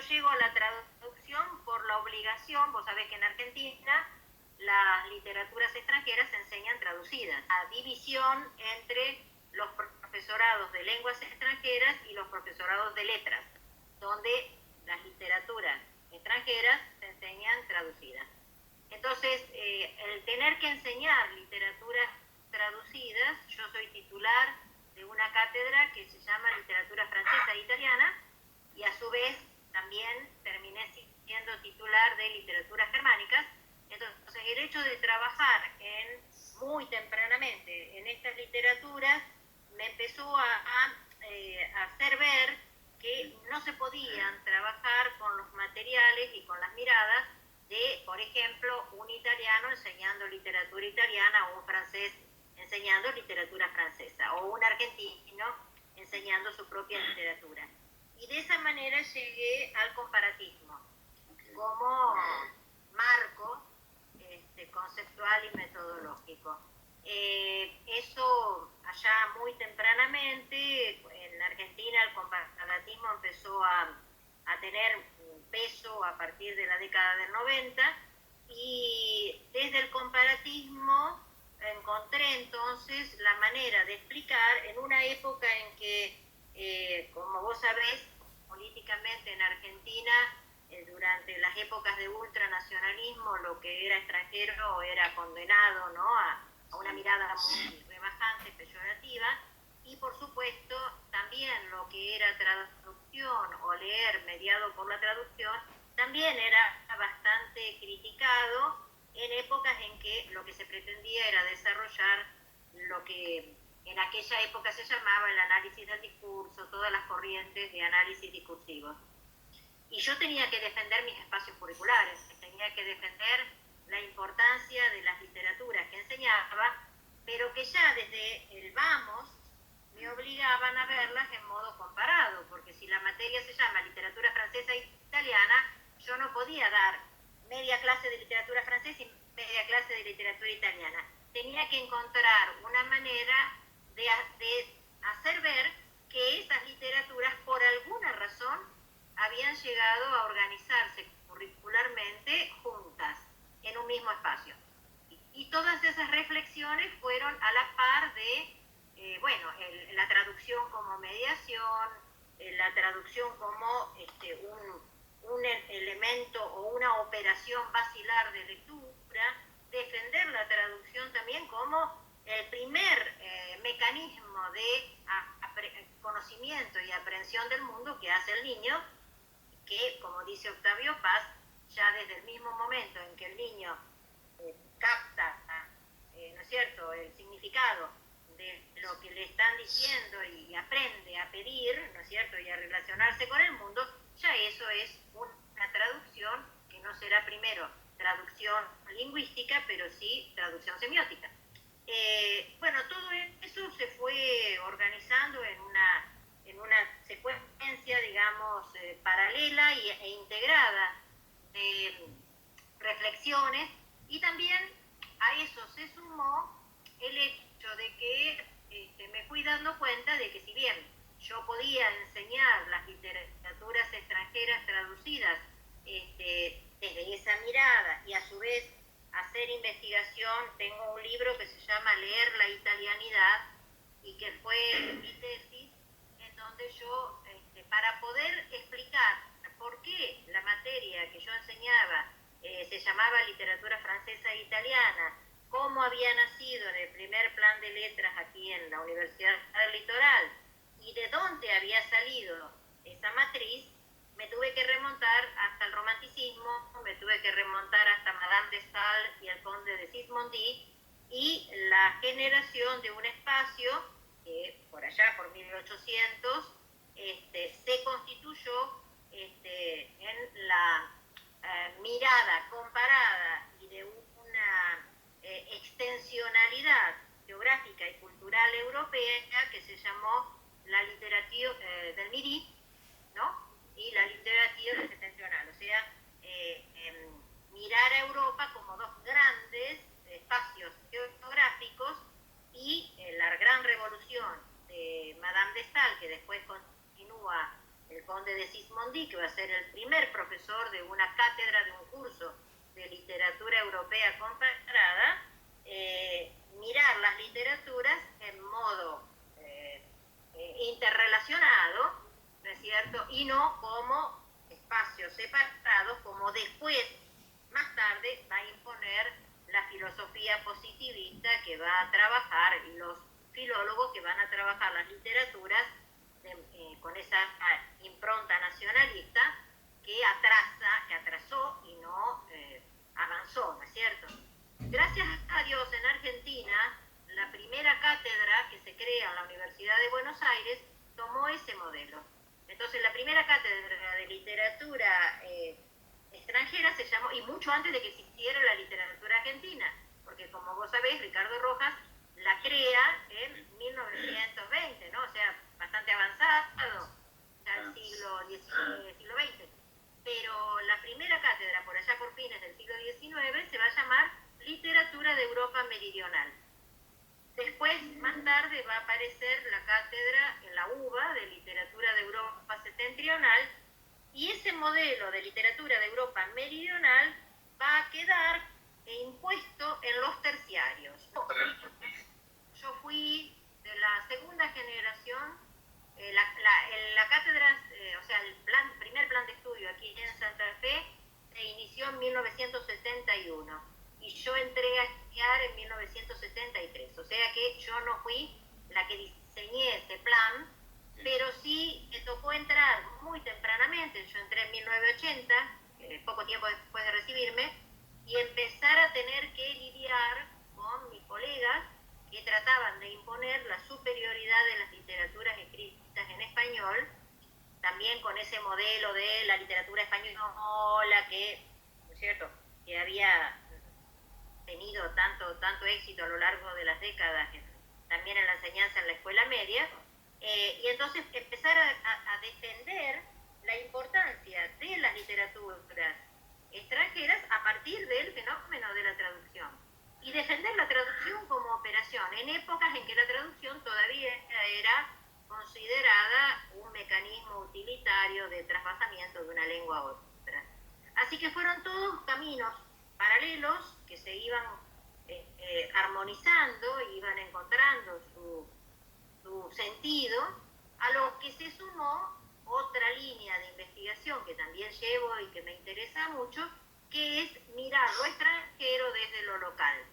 llego a la traducción por la obligación. Vos sabés que en Argentina las literaturas extranjeras se enseñan traducidas. La división entre los profesorados de lenguas extranjeras y los profesorados de letras, donde las literaturas extranjeras se enseñan traducidas. Entonces, el tener que enseñar literaturas traducidas, yo soy titular de una cátedra que se llama Literatura Francesa e Italiana, y a su vez también terminé siendo titular de Literaturas Germánicas. Entonces, el hecho de trabajar muy tempranamente en estas literaturas me empezó a hacer ver que no se podían trabajar con los materiales y con las miradas de, por ejemplo, un italiano enseñando literatura italiana o un francés enseñando literatura francesa o un argentino enseñando su propia literatura. Y de esa manera llegué al comparatismo como marco conceptual y metodológico. Eso allá muy tempranamente, en Argentina el comparatismo empezó a tener peso a partir de la década del 90, y desde el comparatismo encontré entonces la manera de explicar en una época en que, como vos sabés, políticamente en Argentina, durante las épocas de ultranacionalismo, lo que era extranjero era condenado, ¿no?, a una mirada muy rebajante, peyorativa, y por supuesto también lo que era traducción o leer mediado por la traducción también era bastante criticado en épocas en que lo que se pretendía era desarrollar lo que en aquella época se llamaba el análisis del discurso, todas las corrientes de análisis discursivo. Y yo tenía que defender mis espacios curriculares, tenía que defender la importancia de las literaturas que enseñaba, pero que ya desde el vamos me obligaban a verlas en modo comparado, porque si la materia se llama literatura francesa e italiana, yo no podía dar media clase de literatura francesa y media clase de literatura italiana. Tenía que encontrar una manera de hacer ver que esas literaturas, por alguna razón, habían llegado a organizarse curricularmente juntas, en un mismo espacio. Y todas esas reflexiones fueron a la par de, la traducción como mediación, la traducción como un elemento o una operación basilar de lectura, defender la traducción también como el primer mecanismo de conocimiento y aprehensión del mundo que hace el niño, que, como dice Octavio Paz, ya desde el mismo momento en que el niño capta, ¿no es cierto?, el significado de lo que le están diciendo y aprende a pedir, ¿no es cierto?, y a relacionarse con el mundo, ya eso es una traducción que no será primero traducción lingüística, pero sí traducción semiótica. Todo eso se fue organizando en una secuencia, digamos, paralela e integrada de reflexiones, y también a eso se sumó el hecho de que me fui dando cuenta de que si bien yo podía enseñar las literaturas extranjeras traducidas desde esa mirada y a su vez hacer investigación, tengo un libro que se llama Leer la italianidad, y que fue mi tesis, en donde yo, para poder explicar por qué la materia que yo enseñaba se llamaba literatura francesa e italiana, cómo había nacido en el primer plan de letras aquí en la Universidad del Litoral y de dónde había salido esa matriz, me tuve que remontar hasta el romanticismo, me tuve que remontar hasta Madame de Staël y el conde de Sismondi, y la generación de un espacio que por allá, por 1800, se constituyó en la mirada comparada y de una extensionalidad geográfica y cultural europea que se llamó la literatura del Midi, ¿no?, y la literatura septentrional, o sea, mirar a Europa como dos grandes espacios geográficos, y la gran revolución de Madame de Staël, que después continúa el conde de Sismondi, Monti, que va a ser el primer profesor de una cátedra de un curso de literatura europea comparada, mirar las literaturas en modo interrelacionado, ¿no es cierto? Y no como espacios separados, como después, más tarde, va a imponer la filosofía positivista que va a trabajar, y los filólogos que van a trabajar las literaturas con esa impronta nacionalista que atrasó y no avanzó, ¿no es cierto? Gracias a Dios, en Argentina, la primera cátedra que se crea en la Universidad de Buenos Aires tomó ese modelo. Entonces, la primera cátedra de literatura extranjera se llamó, y mucho antes de que existiera la literatura argentina, porque como vos sabés, Ricardo Rojas la crea en 1920, ¿no? O sea, bastante avanzado, ya el siglo XIX, siglo XX. Pero la primera cátedra, por allá por fines del siglo XIX, se va a llamar Literatura de Europa Meridional. Después, más tarde, va a aparecer la cátedra en la UBA de Literatura de Europa Septentrional, y ese modelo de literatura de Europa Meridional va a quedar impuesto en los terciarios. Yo fui de la segunda generación, la cátedra, o sea, el primer plan de estudio aquí en Santa Fe se inició en 1971 y yo entré a estudiar en 1973, o sea que yo no fui la que diseñé ese plan, pero sí me tocó entrar muy tempranamente. Yo entré en 1980, poco tiempo después de recibirme, y empezar a tener que lidiar con mis colegas que trataban de imponer la superioridad de las literaturas escritas en español, también con ese modelo de la literatura española que, ¿no es cierto?, que había tenido tanto éxito a lo largo de las décadas, también en la enseñanza en la escuela media, y entonces empezar a defender la importancia de las literaturas extranjeras a partir del fenómeno de la traducción, y defender la traducción como operación en épocas en que la traducción todavía era considerada un mecanismo utilitario de trasvasamiento de una lengua a otra. Así que fueron todos caminos paralelos que se iban armonizando, iban encontrando su sentido, a lo que se sumó otra línea de investigación que también llevo y que me interesa mucho, que es mirar lo extranjero desde lo local.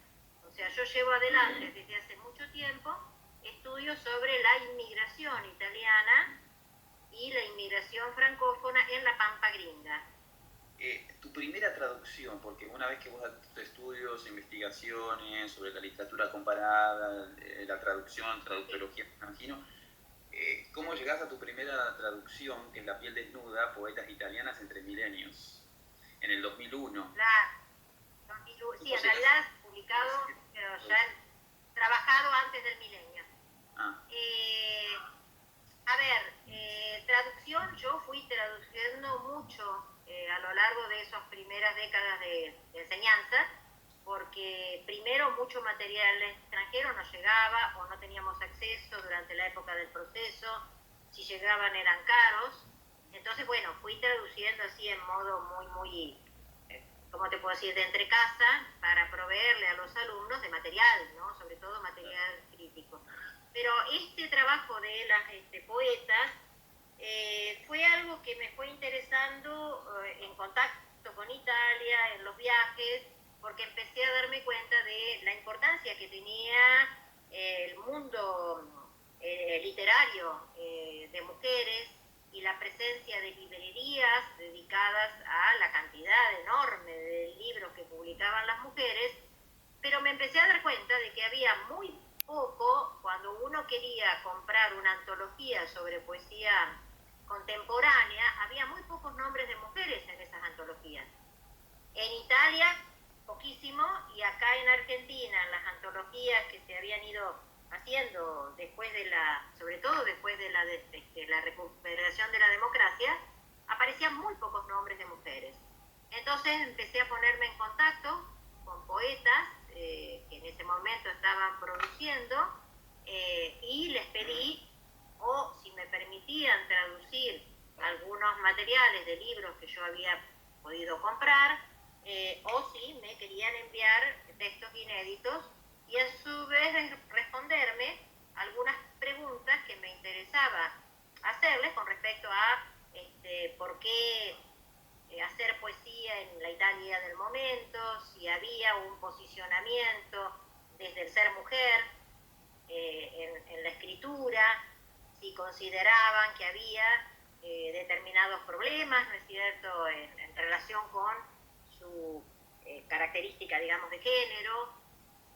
O sea, yo llevo adelante desde hace mucho tiempo estudios sobre la inmigración italiana y la inmigración francófona en la Pampa Gringa. Tu primera traducción, porque una vez que vos haces tus estudios, investigaciones sobre la literatura comparada, la traducción, traductología argentino, ¿cómo llegaste a tu primera traducción, que es La piel desnuda, poetas italianas entre milenios, en el 2001? Sí, en realidad publicado, pero ya trabajado antes del milenio. A ver, traducción, yo fui traduciendo mucho a lo largo de esas primeras décadas de enseñanza, porque primero mucho material extranjero no llegaba o no teníamos acceso durante la época del proceso, si llegaban eran caros, entonces bueno, fui traduciendo así en modo muy ¿cómo te puedo decir?, de entre casa, para proveerle a los alumnos de material, ¿no?, sobre todo material crítico. Pero este trabajo de las poetas fue algo que me fue interesando en contacto con Italia, en los viajes, porque empecé a darme cuenta de la importancia que tenía el mundo literario de mujeres, y la presencia de librerías dedicadas a la cantidad enorme de libros que publicaban las mujeres, pero me empecé a dar cuenta de que había muy poco, cuando uno quería comprar una antología sobre poesía contemporánea, había muy pocos nombres de mujeres en esas antologías. En Italia, poquísimo, y acá en Argentina, en las antologías que se habían ido haciendo después de sobre todo después de la recuperación de la democracia, aparecían muy pocos nombres de mujeres. Entonces empecé a ponerme en contacto con poetas que en ese momento estaban produciendo, y les pedí, o si me permitían traducir algunos materiales de libros que yo había podido comprar, o si me querían enviar textos inéditos y a su vez responderme algunas preguntas que me interesaba hacerles con respecto a por qué hacer poesía en la Italia del momento, si había un posicionamiento desde el ser mujer en la escritura, si consideraban que había determinados problemas, ¿no es cierto?, en relación con su característica, digamos, de género.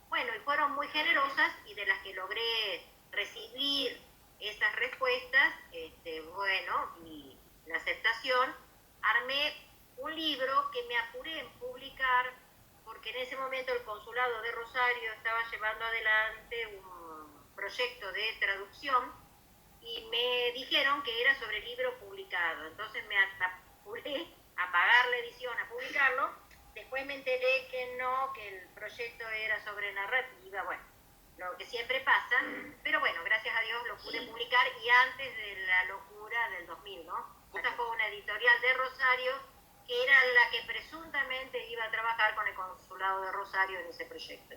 Bueno, y fueron muy generosas, y de las que logré recibir esas respuestas, bueno, y la aceptación, armé un libro que me apuré en publicar, porque en ese momento el Consulado de Rosario estaba llevando adelante un proyecto de traducción y me dijeron que era sobre libro publicado. Entonces me apuré a pagar la edición, a publicarlo. Después me enteré que no, que el proyecto era sobre narrativa, bueno, lo que siempre pasa, pero bueno, gracias a Dios lo pude publicar, y antes de la locura del 2000, ¿no? Esta fue una editorial de Rosario que era la que presuntamente iba a trabajar con el Consulado de Rosario en ese proyecto,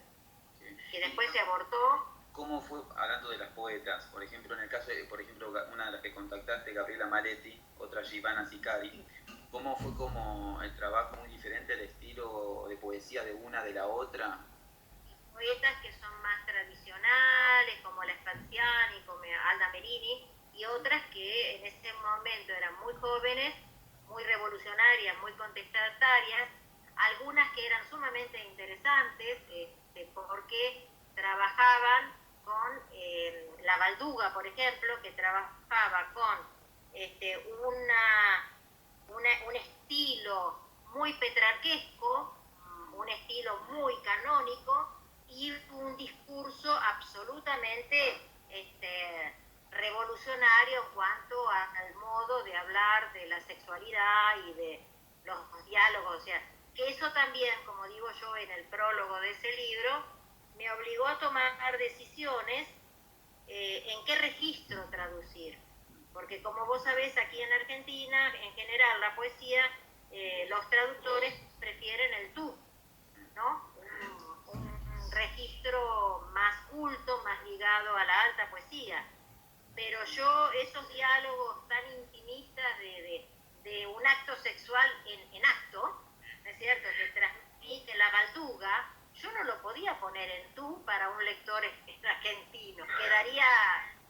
que después se abortó. ¿Cómo fue, hablando de las poetas, por ejemplo, en el caso de, por ejemplo, una de las que contactaste, Gabriela Maletti, otra Giovanna Sicari, cómo fue como el trabajo muy diferente, el estilo de poesía de una de la otra? Poetas que son más tradicionales, como la Spaziani, como Alda Merini, y otras que en ese momento eran muy jóvenes, muy revolucionarias, muy contestatarias, algunas que eran sumamente interesantes, porque trabajaban con la Balduga, por ejemplo, que trabajaba con un estilo muy petrarquesco, un estilo muy canónico, y un discurso absolutamente revolucionario en cuanto al modo de hablar de la sexualidad y de los diálogos. O sea, que eso también, como digo yo en el prólogo de ese libro, me obligó a tomar decisiones en qué registro traducir. Porque como vos sabés, aquí en Argentina, en general, la poesía, los traductores prefieren el tú, ¿no? Un registro más culto, más ligado a la alta poesía. Pero yo, esos diálogos tan intimistas de un acto sexual en acto, ¿no es cierto?, que transmite la Balduga, yo no lo podía poner en tú para un lector argentino. Quedaría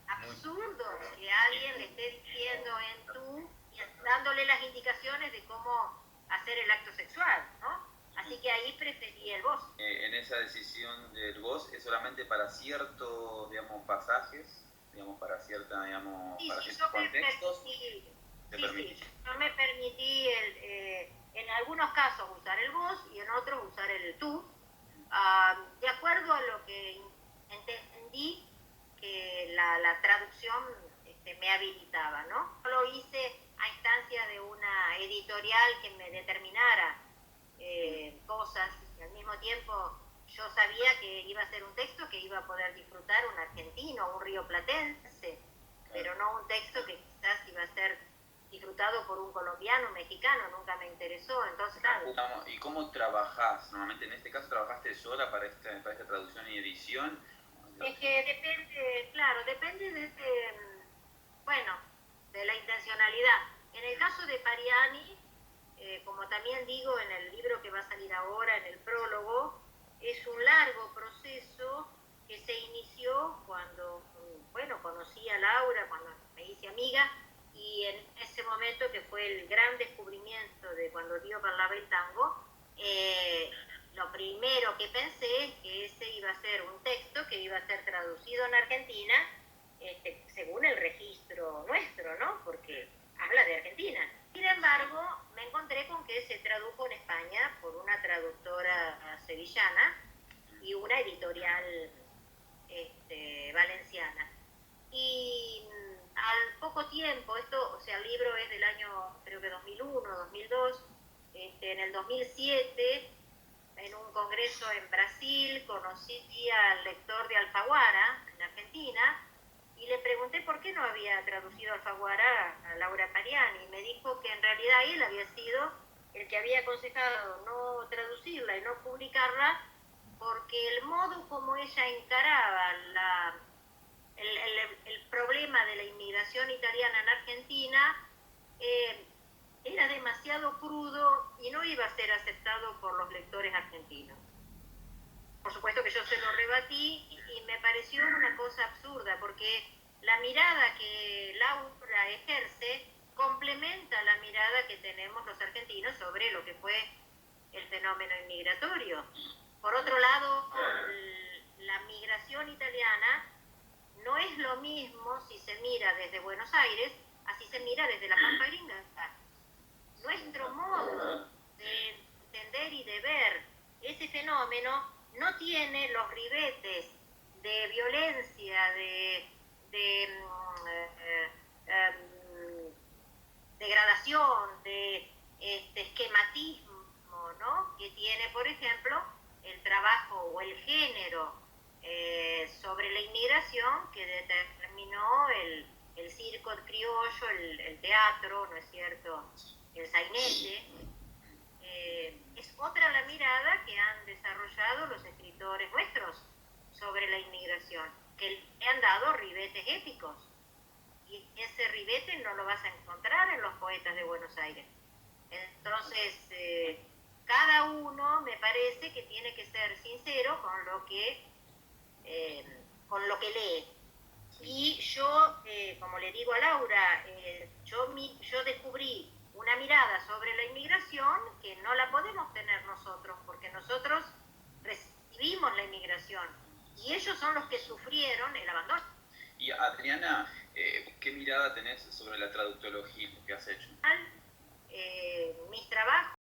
absurdo que alguien le esté diciendo en tú y dándole las indicaciones de cómo hacer el acto sexual, ¿no? Así que ahí preferí el vos. En esa decisión del vos, ¿es solamente para ciertos, digamos, pasajes, digamos, para cierta, digamos, sí, para sí, ciertos contextos? Yo me permití en algunos casos usar el vos y en otros usar el tú, de acuerdo a lo que entendí que la traducción me habilitaba, ¿no? Lo hice a instancia de una editorial que me determinara cosas, y al mismo tiempo yo sabía que iba a ser un texto que iba a poder disfrutar un argentino, un rioplatense, pero no un texto que quizás iba a ser disfrutado por un colombiano, un mexicano. Nunca me interesó. Entonces, claro. ¿Y cómo trabajás? Normalmente en este caso trabajaste sola para esta traducción y edición. Es que depende, claro, depende bueno, de la intencionalidad. En el caso de Pariani, como también digo en el libro que va a salir ahora, en el prólogo, es un largo proceso que se inició cuando, bueno, conocí a Laura, cuando me hice amiga, y en ese momento que fue el gran descubrimiento de cuando Dio parlava el tango, lo primero que pensé es que ese iba a ser un texto que iba a ser traducido en Argentina, según el registro nuestro, ¿no? Porque habla de Argentina. Sin embargo, me encontré con que se tradujo en España por una traductora sevillana y una editorial valenciana. Y al poco tiempo, esto, o sea, el libro es del año, creo que 2001, 2002, en el 2007, en un congreso en Brasil, conocí al lector de Alfaguara, en Argentina, y y le pregunté por qué no había traducido Alfaguara a Laura Pariani, y me dijo que en realidad él había sido el que había aconsejado no traducirla y no publicarla, porque el modo como ella encaraba el problema de la inmigración italiana en Argentina era demasiado crudo y no iba a ser aceptado por los lectores argentinos. Por supuesto que yo se lo rebatí y me pareció una cosa absurda, porque la mirada que Laura ejerce complementa la mirada que tenemos los argentinos sobre lo que fue el fenómeno inmigratorio. Por otro lado, la migración italiana no es lo mismo si se mira desde Buenos Aires, así se mira desde la Pampa Gringa. Nuestro modo de entender y de ver ese fenómeno no tiene los ribetes de violencia, de degradación, de esquematismo, ¿no?, que tiene, por ejemplo, el trabajo o el género sobre la inmigración que determinó el circo criollo, el teatro, ¿no es cierto?, el sainete. Es otra la mirada que han desarrollado los escritores nuestros sobre la inmigración, que le han dado ribetes épicos. Y ese ribete no lo vas a encontrar en los poetas de Buenos Aires. Entonces, cada uno me parece que tiene que ser sincero con lo que lee. Y yo, como le digo a Laura, yo descubrí una mirada sobre la inmigración que no la podemos tener nosotros, porque nosotros recibimos la inmigración y ellos son los que sufrieron el abandono. Y Adriana, ¿qué mirada tenés sobre la traductología que has hecho? Mis trabajos